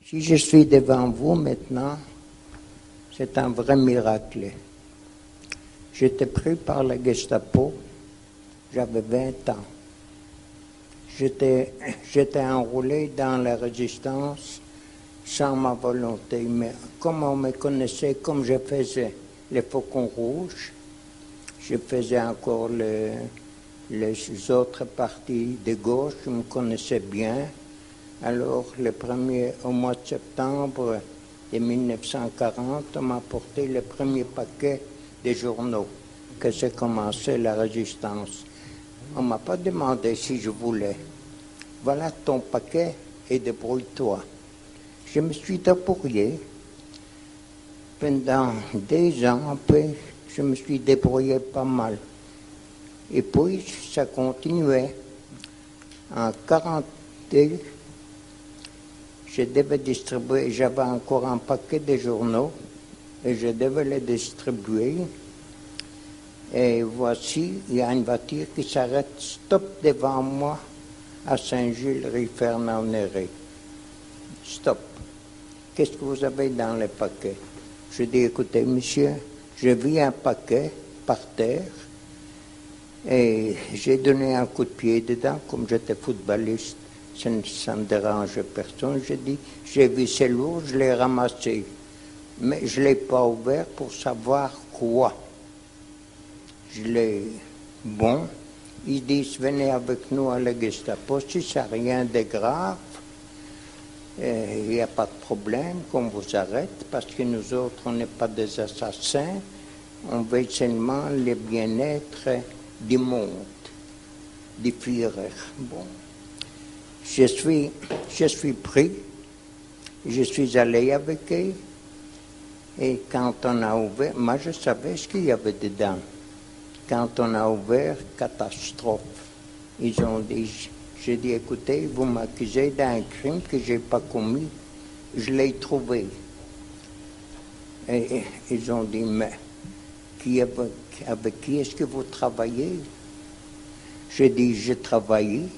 Si je suis devant vous maintenant, c'est un vrai miracle. J'étais pris par la Gestapo, j'avais 20 ans. J'étais enrôlé dans la résistance sans ma volonté, mais comme on me connaissait, comme je faisais les faucons rouges, je faisais encore les autres partis de gauche, je me connaissais bien. Alors, au mois de septembre de 1940, on m'a apporté le premier paquet de journaux que j'ai commencé la résistance. On ne m'a pas demandé si je voulais. Voilà ton paquet et débrouille-toi. Je me suis débrouillé. Pendant 2 ans, après, je me suis débrouillé pas mal. Et puis, ça continuait. En 1942, je devais distribuer, j'avais encore un paquet de journaux et je devais les distribuer. Et voici, il y a une voiture qui s'arrête, stop devant moi à Saint-Gilles, rue Fernand-Néré. Stop. Qu'est-ce que vous avez dans le paquet? Je dis, écoutez, monsieur, j'ai vu un paquet par terre et j'ai donné un coup de pied dedans, comme j'étais footballiste. Ça ne dérange personne. Je dis, j'ai vu c'est lourd, je l'ai ramassé. Mais je ne l'ai pas ouvert pour savoir quoi. Je l'ai... Bon, ils disent, venez avec nous à la Gestapo, si ça n'a rien de grave, il n'y a pas de problème qu'on vous arrête, parce que nous autres, on n'est pas des assassins, on veut seulement le bien-être du monde, du Führer. Bon. Je suis pris, je suis allé avec eux, et quand on a ouvert, moi je savais ce qu'il y avait dedans. Quand on a ouvert, catastrophe. Ils ont dit, j'ai dit, écoutez, vous m'accusez d'un crime que je n'ai pas commis, je l'ai trouvé. Et ils ont dit, mais avec qui est-ce que vous travaillez? J'ai dit, je travaille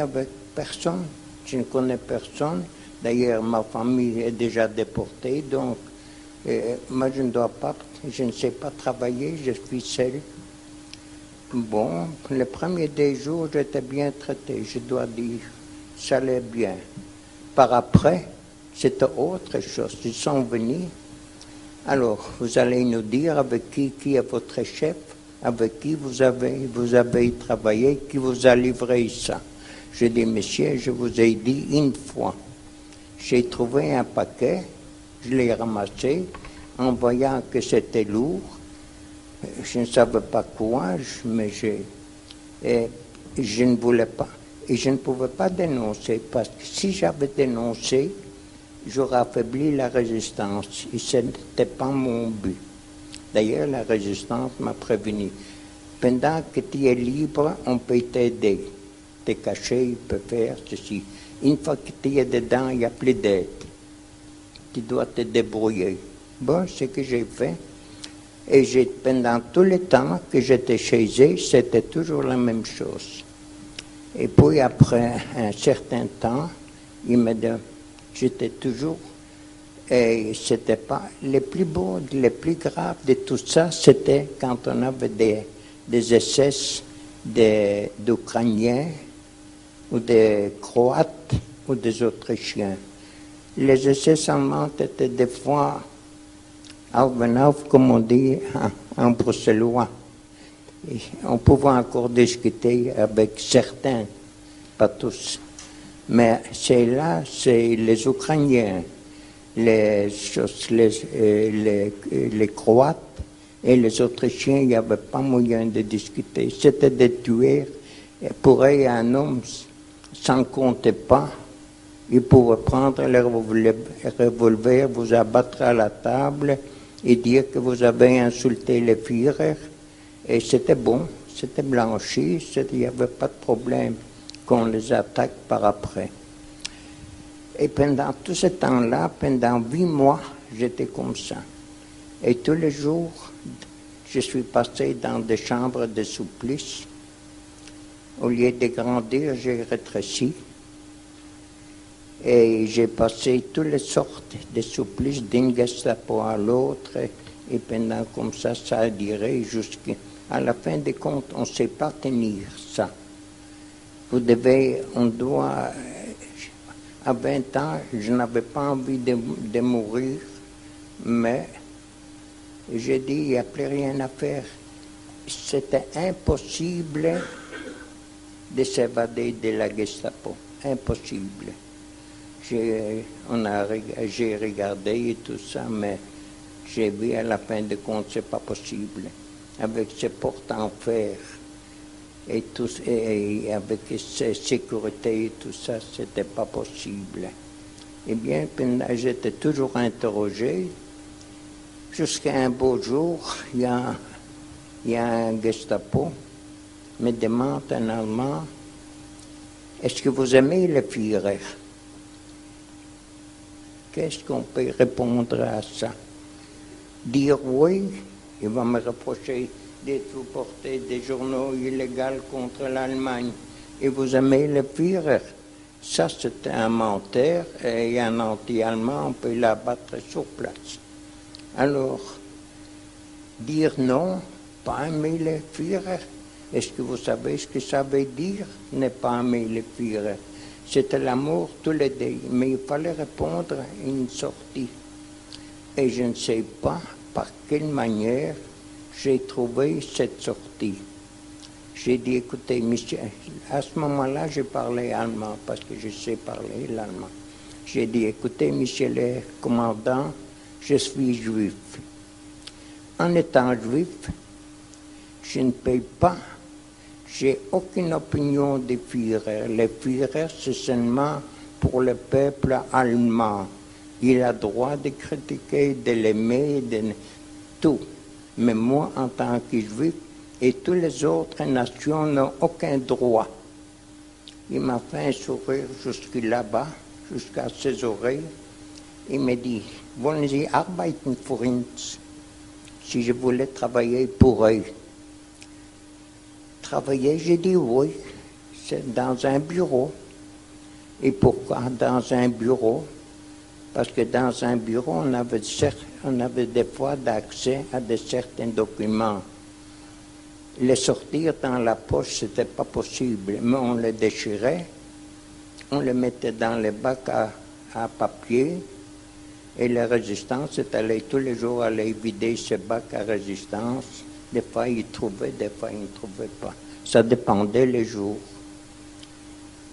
avec personne, je ne connais personne. D'ailleurs, ma famille est déjà déportée, donc moi je ne sais pas travailler, je suis seul. Bon, les premiers 2 jours, j'étais bien traité, je dois dire, ça allait bien. Par après, c'était autre chose, ils sont venus. Alors, vous allez nous dire avec qui est votre chef, avec qui vous avez travaillé, qui vous a livré ça. Je dis, monsieur, je vous ai dit une fois, j'ai trouvé un paquet, je l'ai ramassé, en voyant que c'était lourd, je ne savais pas quoi, mais je ne voulais pas. Et je ne pouvais pas dénoncer, parce que si j'avais dénoncé, j'aurais affaibli la résistance. Et ce n'était pas mon but. D'ailleurs, la résistance m'a prévenu. Pendant que tu es libre, on peut t'aider. T'es caché, il peut faire ceci. Une fois que tu es dedans, il n'y a plus d'aide. Tu dois te débrouiller. Bon, c'est ce que j'ai fait. Et pendant tout le temps que j'étais chez eux, c'était toujours la même chose. Et puis après un certain temps, j'étais toujours, et c'était pas, le plus beau, le plus grave de tout ça, c'était quand on avait des SS d'Ukrainiens, ou des Croates, ou des Autrichiens. Les SS allemands étaient des fois Alvenov, comme on dit en bruxellois. Et on pouvait encore discuter avec certains, pas tous. Mais c'est les Ukrainiens, les Croates et les Autrichiens, il n'y avait pas moyen de discuter. C'était des tueurs. Et pour eux, un homme, ça ne comptait pas. Il pouvait prendre le revolver, vous abattre à la table et dire que vous avez insulté le Führer. Et c'était bon, c'était blanchi, il n'y avait pas de problème qu'on les attaque par après. Et pendant tout ce temps-là, pendant 8 mois, j'étais comme ça. Et tous les jours, je suis passé dans des chambres de supplice. Au lieu de grandir, j'ai rétréci. Et j'ai passé toutes les sortes de supplices d'une Gestapo à l'autre. Et pendant comme ça a duré jusqu'à la fin des comptes. On ne sait pas tenir ça. On doit, à 20 ans, je n'avais pas envie de mourir, mais j'ai dit, il n'y a plus rien à faire. C'était impossible de s'évader de la Gestapo. Impossible. J'ai regardé et tout ça, mais j'ai vu à la fin de compte, c'est pas possible. Avec ces portes en fer et avec ces sécurités et tout ça, c'était pas possible. Eh bien, j'étais toujours interrogé. Jusqu'à un beau jour, il y a un Gestapo me demande en allemand, est-ce que vous aimez le Führer? Qu'est-ce qu'on peut répondre à ça? Dire oui, il va me reprocher d'être vous porter des journaux illégaux contre l'Allemagne. Et vous aimez le Führer? Ça, c'est un menteur et un anti-allemand, on peut l'abattre sur place. Alors, dire non, pas aimer le Führer, est-ce que vous savez ce que ça veut dire, ne pas aimer le Führer? C'était l'amour tous les deux, mais il fallait répondre à une sortie. Et je ne sais pas par quelle manière j'ai trouvé cette sortie. J'ai dit, écoutez, monsieur, à ce moment-là, j'ai parlé allemand, parce que je sais parler l'allemand. J'ai dit, écoutez, monsieur le commandant, je suis juif. En étant juif, je ne paye pas. J'ai aucune opinion des Führer. Les Führer, c'est seulement pour le peuple allemand. Il a droit de critiquer, de l'aimer, de tout. Mais moi, en tant que juif, et toutes les autres nations n'ont aucun droit. Il m'a fait un sourire jusque là-bas, jusqu'à ses oreilles. Il me dit, wollen Sie arbeiten für uns? Si je voulais travailler pour eux. Travailler, j'ai dit oui, c'est dans un bureau. Et pourquoi dans un bureau? Parce que dans un bureau, on avait des fois d'accès à certains documents. Les sortir dans la poche, ce n'était pas possible, mais on les déchirait, on les mettait dans les bacs à papier, et la résistance est allée tous les jours aller vider ce bac à résistance. Des fois, ils trouvaient, des fois, ils ne trouvaient pas. Ça dépendait les jours.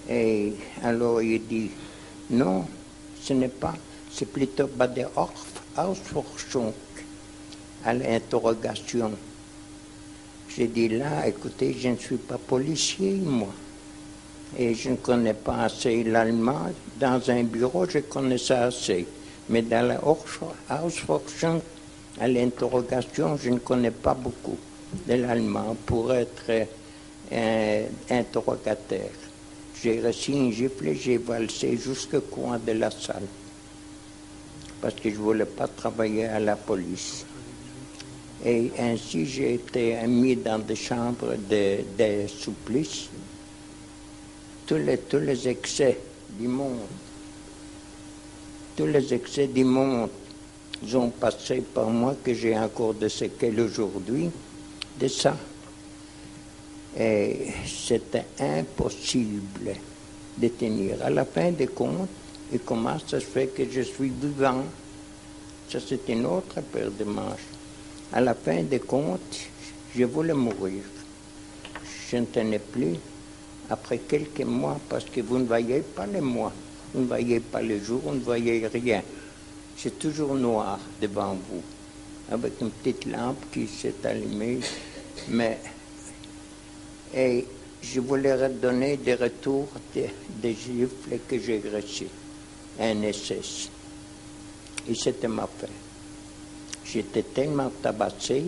Et alors, il dit, non, ce n'est pas, c'est plutôt bei der Ausforschung, à l'interrogation. J'ai dit là, écoutez, je ne suis pas policier, moi. Et je ne connais pas assez l'allemand. Dans un bureau, je connais ça assez. Mais dans la Ausforschung, à l'interrogation, je ne connais pas beaucoup de l'allemand pour être interrogateur. J'ai reçu une gifle, j'ai valsé jusqu'au coin de la salle. Parce que je ne voulais pas travailler à la police. Et ainsi, j'ai été mis dans des chambres de supplice. Tous les excès du monde, ont passé par moi, que j'ai encore des séquelles aujourd'hui de ça. Et c'était impossible de tenir. À la fin des comptes, et comment ça se fait que je suis vivant? Ça, c'est une autre paire de manches. À la fin des comptes, je voulais mourir. Je ne tenais plus. Après quelques mois, parce que vous ne voyez pas les mois, vous ne voyez pas les jours, vous ne voyez rien. C'est toujours noir devant vous, avec une petite lampe qui s'est allumée. Et je voulais redonner des retours des gifles que j'ai reçus, un SS. Et c'était ma fin. J'étais tellement tabassé,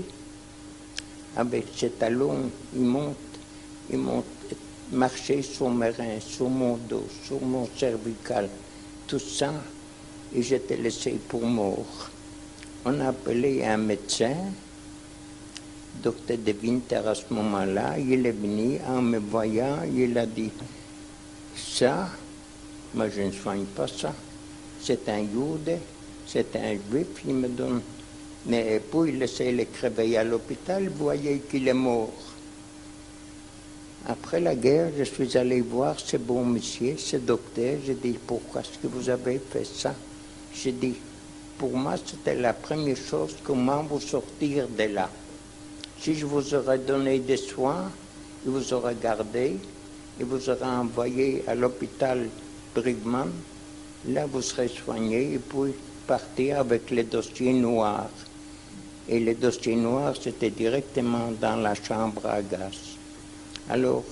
avec ces talons, ils m'ont marché sur mes reins, sur mon dos, sur mon cervical, tout ça, et j'étais laissé pour mort. On a appelé un médecin, docteur de Winter à ce moment-là, il est venu, en me voyant, il a dit, ça, Moi, je ne soigne pas ça. C'est un Jude, c'est un Juif, il me donne. Mais puis, il essaie de le crever à l'hôpital, vous voyez qu'il est mort. Après la guerre, je suis allé voir ce bon monsieur, ce docteur. J'ai dit, pourquoi est-ce que vous avez fait ça? J'ai dit, pour moi, c'était la première chose, comment vous sortir de là. Si je vous aurais donné des soins, je vous aurais gardé, et vous aurez envoyé à l'hôpital Brigman, là vous serez soigné et puis partir avec les dossiers noirs. Et les dossiers noirs, c'était directement dans la chambre à gaz. Alors,